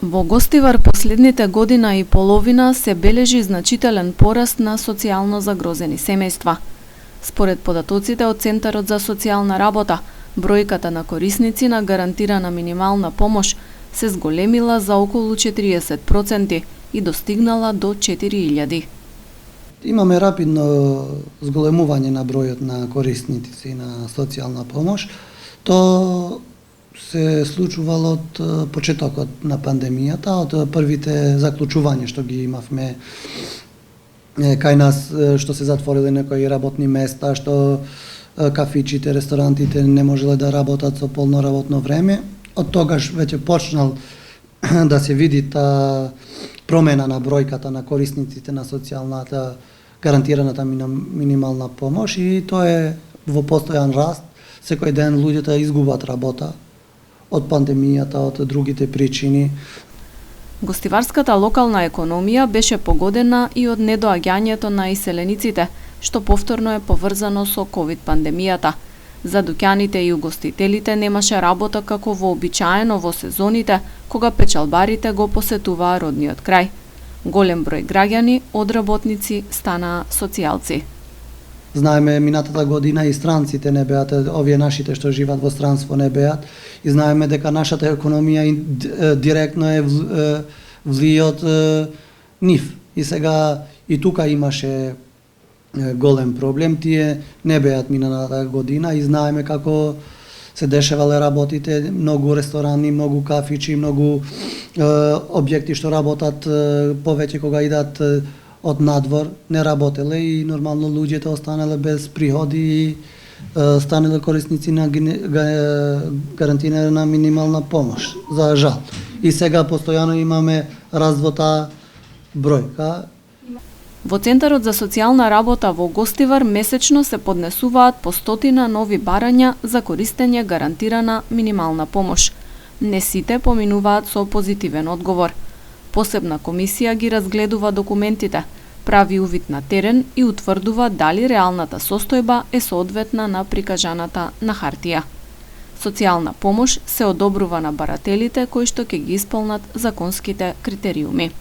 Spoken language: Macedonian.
Во Гостивар последните година и половина се бележи значителен пораст на социјално загрозени семејства. Според податоците од Центарот за социјална работа, бројката на корисници на гарантирана минимална помош се зголемила за околу 40% и достигнала до 4000. Имаме рапидно зголемување на бројот на корисници на социјална помош. То се случувало од почетокот на пандемијата, од првите заклучувања што ги имавме кај нас, што се затвориле некои работни места, што кафичите, ресторантите не можеле да работат со полно работно време. Од тогаш веќе почнал да се види та промена на бројката на корисниците на социјалната гарантираната минимална помош и тоа е во постојан раст. Секој ден луѓето изгубат работа од пандемијата, од другите причини. Гостиварската локална економија беше погодена и од недоаѓањето на иселениците, што повторно е поврзано со ковид пандемијата. За дуќаните и угостителите немаше работа како вообичаено во сезоните, кога печалбарите го посетуваа родниот крај. Голем број граѓани од работници станаа социјалци. Знаеме, минатата година и странците не беат, овие нашите што живеат во странство не беат, и знаеме дека нашата економија директно е влијот нив. И сега и тука имаше голем проблем, тие не беат минатата година и знаеме како се дешавале работите, многу ресторани, многу кафичи, многу објекти што работат повеќе кога идат од надвор, не работеле и нормално луѓето останале без приходи и станале корисници на гарантирана минимална помош, за жал. И сега постојано имаме развота бројка. Во Центарот за социјална работа во Гостивар месечно се поднесуваат по 100 нови барања за користење гарантирана минимална помош. Не сите поминуваат со позитивен одговор. Посебна комисија ги разгледува документите, прави увид на терен и утврдува дали реалната состојба е соодветна на прикажаната на хартија. Социјална помош се одобрува на барателите кои што ќе ги исполнат законските критериуми.